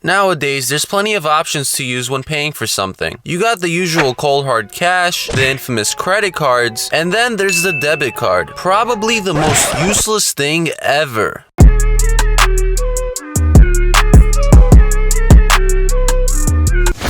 Nowadays, there's plenty of options to use when paying for something. You got the usual cold hard cash, the infamous credit cards, and then there's the debit card. Probably the most useless thing ever.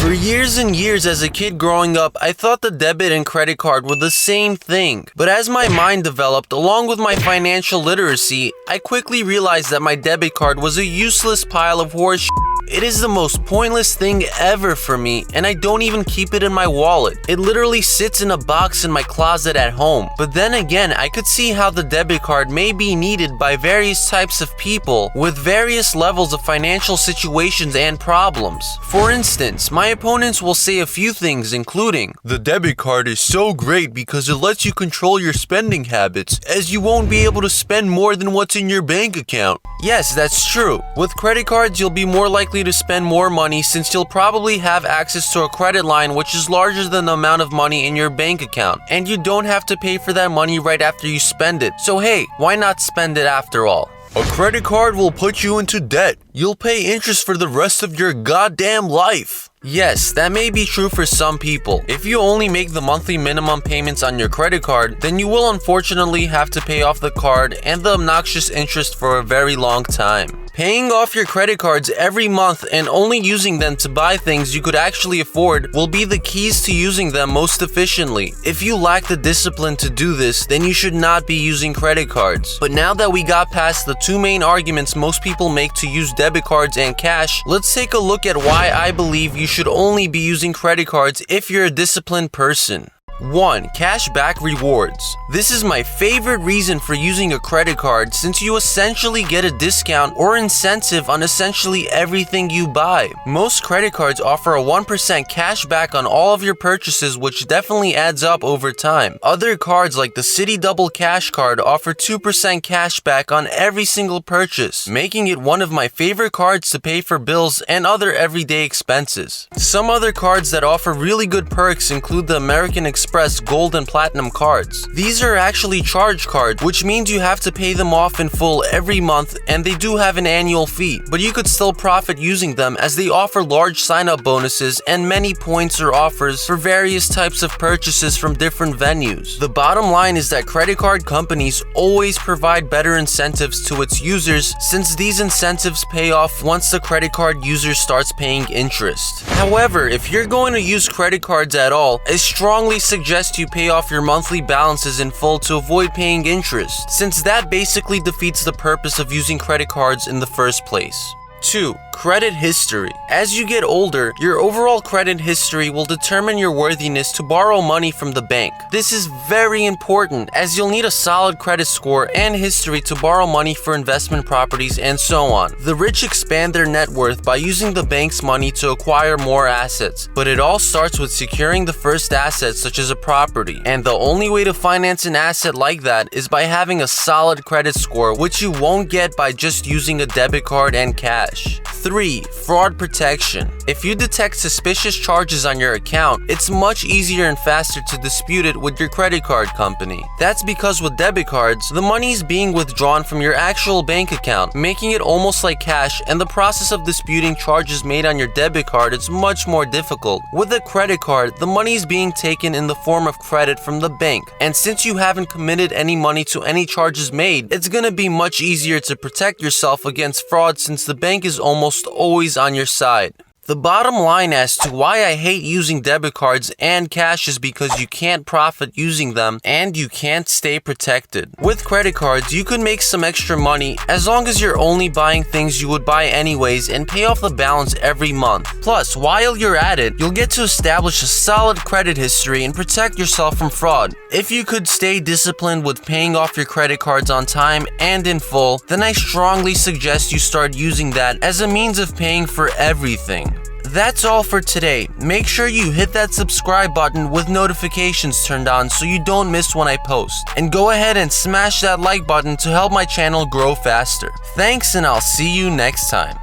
For years and years as a kid growing up, I thought the debit and credit card were the same thing. But as my mind developed, along with my financial literacy, I quickly realized that my debit card was a useless pile of horse shit. It is the most pointless thing ever for me, and I don't even keep it in my wallet. It literally sits in a box in my closet at home. But then again, I could see how the debit card may be needed by various types of people with various levels of financial situations and problems. For instance, my opponents will say a few things including, "The debit card is so great because it lets you control your spending habits, as you won't be able to spend more than what's in your bank account." Yes, that's true. With credit cards, you'll be more likely to spend more money since you'll probably have access to a credit line which is larger than the amount of money in your bank account, and you don't have to pay for that money right after you spend it. So hey, why not spend it after all? A credit card will put you into debt. You'll pay interest for the rest of your goddamn life. Yes, that may be true for some people. If you only make the monthly minimum payments on your credit card, then you will unfortunately have to pay off the card and the obnoxious interest for a very long time. Paying off your credit cards every month and only using them to buy things you could actually afford will be the keys to using them most efficiently. If you lack the discipline to do this, then you should not be using credit cards. But now that we got past the two main arguments most people make to use debit cards and cash, let's take a look at why I believe you should only be using credit cards if you're a disciplined person. 1. Cashback rewards. This is my favorite reason for using a credit card since you essentially get a discount or incentive on essentially everything you buy. Most credit cards offer a 1% cashback on all of your purchases, which definitely adds up over time. Other cards like the Citi Double Cash card offer 2% cashback on every single purchase, making it one of my favorite cards to pay for bills and other everyday expenses. Some other cards that offer really good perks include the American Express Gold and Platinum cards. These are actually charge cards, which means you have to pay them off in full every month, and they do have an annual fee, but you could still profit using them as they offer large sign-up bonuses and many points or offers for various types of purchases from different venues. The bottom line is that credit card companies always provide better incentives to its users since these incentives pay off once the credit card user starts paying interest. However, if you're going to use credit cards at all, I strongly suggest you pay off your monthly balances in full to avoid paying interest, since that basically defeats the purpose of using credit cards in the first place. 2. Credit history. As you get older, your overall credit history will determine your worthiness to borrow money from the bank. This is very important as you'll need a solid credit score and history to borrow money for investment properties and so on. The rich expand their net worth by using the bank's money to acquire more assets, but it all starts with securing the first asset such as a property. And the only way to finance an asset like that is by having a solid credit score, which you won't get by just using a debit card and cash. 3. Fraud protection. If you detect suspicious charges on your account, it's much easier and faster to dispute it with your credit card company. That's because with debit cards, the money is being withdrawn from your actual bank account, making it almost like cash, and the process of disputing charges made on your debit card is much more difficult. With a credit card, the money is being taken in the form of credit from the bank, and since you haven't committed any money to any charges made, it's gonna be much easier to protect yourself against fraud since the bank is almost always on your side. The bottom line as to why I hate using debit cards and cash is because you can't profit using them and you can't stay protected. With credit cards, you could make some extra money as long as you're only buying things you would buy anyways and pay off the balance every month. Plus, while you're at it, you'll get to establish a solid credit history and protect yourself from fraud. If you could stay disciplined with paying off your credit cards on time and in full, then I strongly suggest you start using that as a means of paying for everything. That's all for today. Make sure you hit that subscribe button with notifications turned on so you don't miss when I post. And go ahead and smash that like button to help my channel grow faster. Thanks, and I'll see you next time.